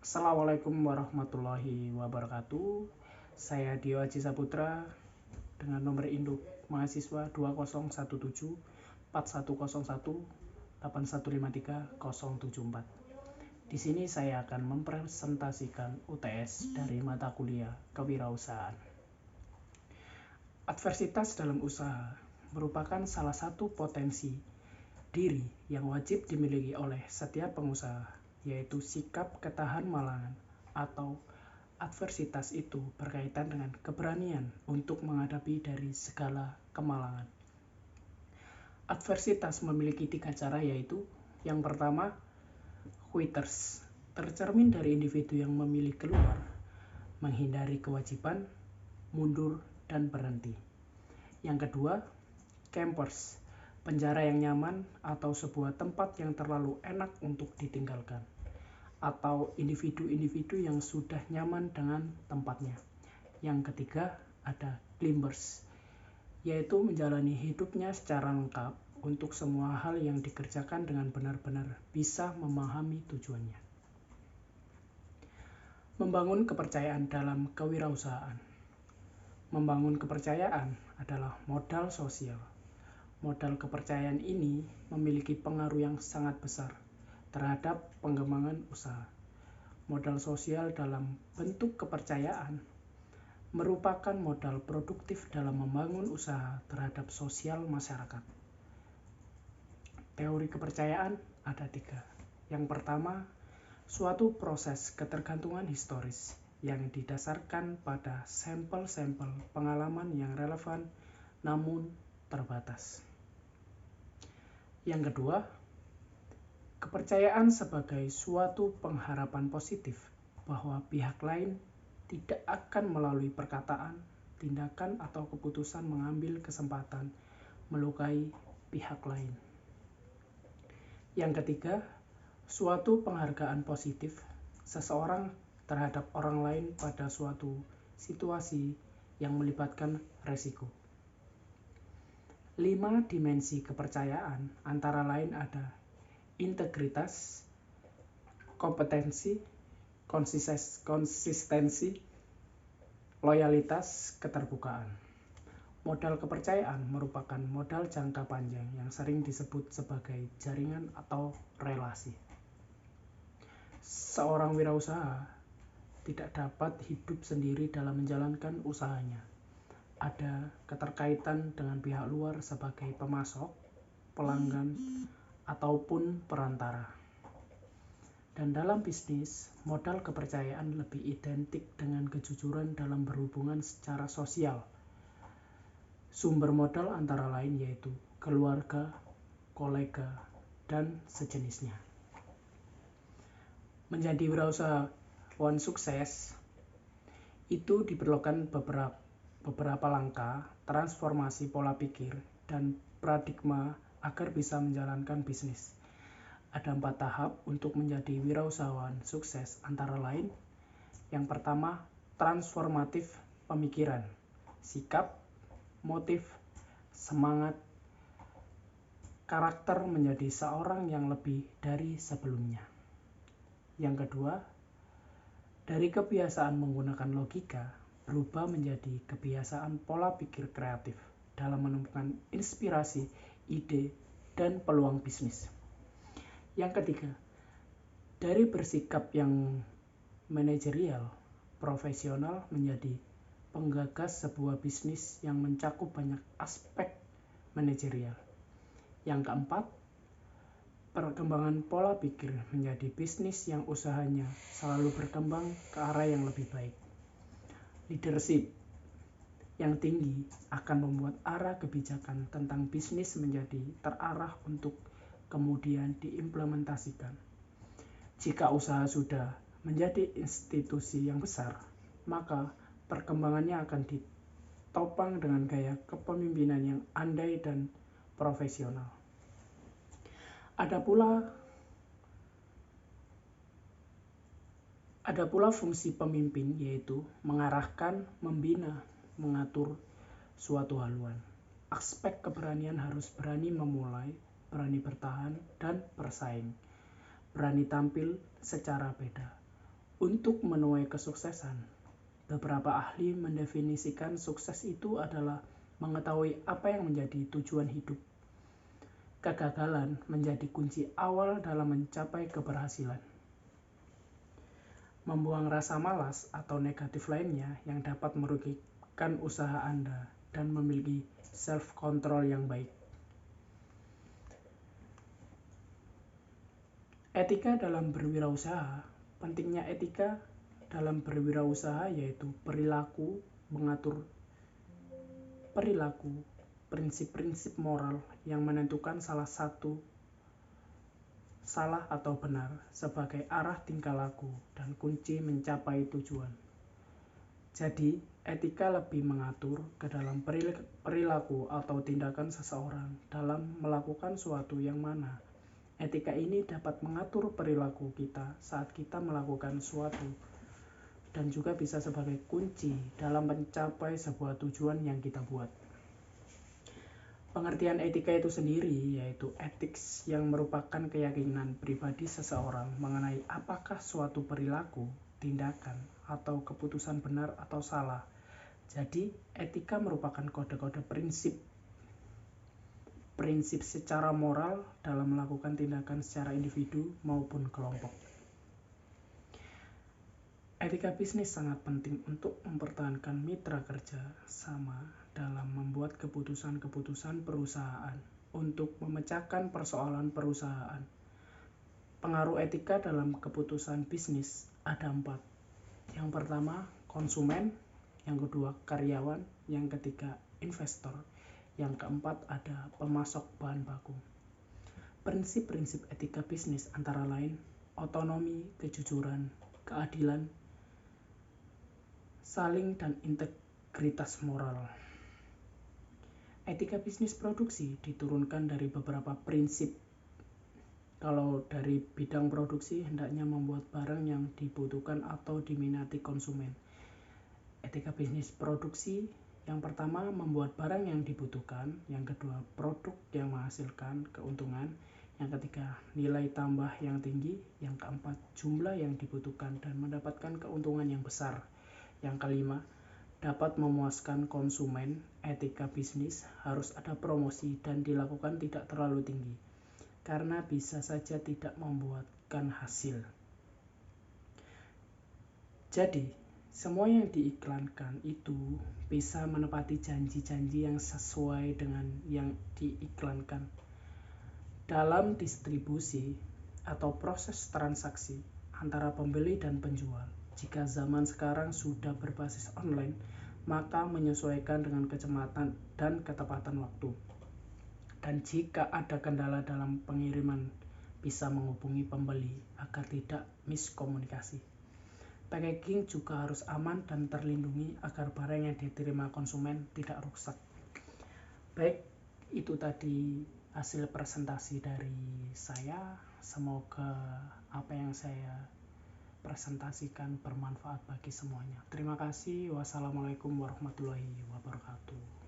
Assalamualaikum warahmatullahi wabarakatuh. Saya Dio Aji Saputra dengan nomor induk mahasiswa 2017 4101 8153074. Di sini saya akan mempresentasikan UTS dari mata kuliah Kewirausahaan. Adversitas dalam usaha merupakan salah satu potensi diri yang wajib dimiliki oleh setiap pengusaha, yaitu sikap ketahan malangan atau adversitas itu berkaitan dengan keberanian untuk menghadapi dari segala kemalangan. Adversitas memiliki 3 cara, yaitu yang pertama, quitters, tercermin dari individu yang memilih keluar, menghindari kewajiban, mundur, dan berhenti. Yang kedua, campers, penjara yang nyaman atau sebuah tempat yang terlalu enak untuk ditinggalkan, atau individu-individu yang sudah nyaman dengan tempatnya. Yang ketiga, ada climbers, yaitu menjalani hidupnya secara lengkap untuk semua hal yang dikerjakan dengan benar-benar bisa memahami tujuannya. Membangun kepercayaan dalam kewirausahaan. Membangun kepercayaan adalah modal sosial. Modal kepercayaan ini memiliki pengaruh yang sangat besar terhadap pengembangan usaha. Modal sosial dalam bentuk kepercayaan merupakan modal produktif dalam membangun usaha terhadap sosial masyarakat. Teori kepercayaan ada 3. Yang pertama, suatu proses ketergantungan historis yang didasarkan pada sampel-sampel pengalaman yang relevan namun terbatas. Yang kedua, kepercayaan sebagai suatu pengharapan positif bahwa pihak lain tidak akan melalui perkataan, tindakan, atau keputusan mengambil kesempatan melukai pihak lain. Yang ketiga, suatu penghargaan positif seseorang terhadap orang lain pada suatu situasi yang melibatkan resiko. 5 dimensi kepercayaan antara lain ada integritas, kompetensi, konsistensi, loyalitas, keterbukaan. Modal kepercayaan merupakan modal jangka panjang yang sering disebut sebagai jaringan atau relasi. Seorang wirausaha tidak dapat hidup sendiri dalam menjalankan usahanya. Ada keterkaitan dengan pihak luar sebagai pemasok, pelanggan, ataupun perantara. Dan dalam bisnis, modal kepercayaan lebih identik dengan kejujuran dalam berhubungan secara sosial. Sumber modal antara lain yaitu keluarga, kolega, dan sejenisnya. Menjadi wirausahawan sukses itu diperlukan beberapa langkah transformasi pola pikir dan paradigma agar bisa menjalankan bisnis. Ada 4 tahap untuk menjadi wirausahawan sukses, antara lain yang pertama, transformatif pemikiran, sikap, motif, semangat, karakter menjadi seorang yang lebih dari sebelumnya. Yang kedua, dari kebiasaan menggunakan logika berubah menjadi kebiasaan pola pikir kreatif dalam menemukan inspirasi, ide, dan peluang bisnis. Yang ketiga, dari bersikap yang manajerial, profesional menjadi penggagas sebuah bisnis yang mencakup banyak aspek manajerial. Yang keempat, perkembangan pola pikir menjadi bisnis yang usahanya selalu berkembang ke arah yang lebih baik. Leadership yang tinggi akan membuat arah kebijakan tentang bisnis menjadi terarah untuk kemudian diimplementasikan. Jika usaha sudah menjadi institusi yang besar, maka perkembangannya akan ditopang dengan gaya kepemimpinan yang andai dan profesional. Ada pula fungsi pemimpin, yaitu mengarahkan, membina, mengatur suatu haluan. Aspek keberanian harus berani memulai, berani bertahan, dan bersaing. Berani tampil secara beda. Untuk menuai kesuksesan, beberapa ahli mendefinisikan sukses itu adalah mengetahui apa yang menjadi tujuan hidup. Kegagalan menjadi kunci awal dalam mencapai keberhasilan. Membuang rasa malas atau negatif lainnya yang dapat merugikan usaha Anda dan memiliki self-control yang baik. Etika dalam berwirausaha. Pentingnya etika dalam berwirausaha yaitu mengatur perilaku, prinsip-prinsip moral yang menentukan salah atau benar sebagai arah tingkah laku dan kunci mencapai tujuan. Jadi, etika lebih mengatur ke dalam perilaku atau tindakan seseorang dalam melakukan suatu yang mana etika ini dapat mengatur perilaku kita saat kita melakukan suatu dan juga bisa sebagai kunci dalam mencapai sebuah tujuan yang kita buat. Pengertian etika itu sendiri yaitu ethics yang merupakan keyakinan pribadi seseorang mengenai apakah suatu perilaku, tindakan, atau keputusan benar atau salah. Jadi, etika merupakan kode-kode prinsip secara moral dalam melakukan tindakan secara individu maupun kelompok. Etika bisnis sangat penting untuk mempertahankan mitra kerja sama dalam membuat keputusan-keputusan perusahaan untuk memecahkan persoalan perusahaan. Pengaruh etika dalam keputusan bisnis ada 4. Yang pertama, konsumen. Yang kedua, karyawan. Yang ketiga, investor. Yang keempat, ada pemasok bahan baku. Prinsip-prinsip etika bisnis antara lain otonomi, kejujuran, keadilan, saling dan integritas moral. Etika bisnis produksi diturunkan dari beberapa prinsip. Kalau dari bidang produksi, hendaknya membuat barang yang dibutuhkan atau diminati konsumen. Etika bisnis produksi yang pertama, membuat barang yang dibutuhkan. Yang kedua, produk yang menghasilkan keuntungan. Yang ketiga, nilai tambah yang tinggi. Yang keempat, jumlah yang dibutuhkan dan mendapatkan keuntungan yang besar. Yang kelima, dapat memuaskan konsumen. Etika bisnis harus ada promosi dan dilakukan tidak terlalu tinggi, karena bisa saja tidak membuahkan hasil. Jadi, semua yang diiklankan itu bisa menepati janji-janji yang sesuai dengan yang diiklankan. Dalam distribusi atau proses transaksi antara pembeli dan penjual, jika zaman sekarang sudah berbasis online, maka menyesuaikan dengan kecepatan dan ketepatan waktu. Dan jika ada kendala dalam pengiriman, bisa menghubungi pembeli agar tidak miskomunikasi. Packaging juga harus aman dan terlindungi agar barang yang diterima konsumen tidak rusak. Baik, itu tadi hasil presentasi dari saya. Semoga apa yang saya presentasikan bermanfaat bagi semuanya. Terima kasih. Wassalamualaikum warahmatullahi wabarakatuh.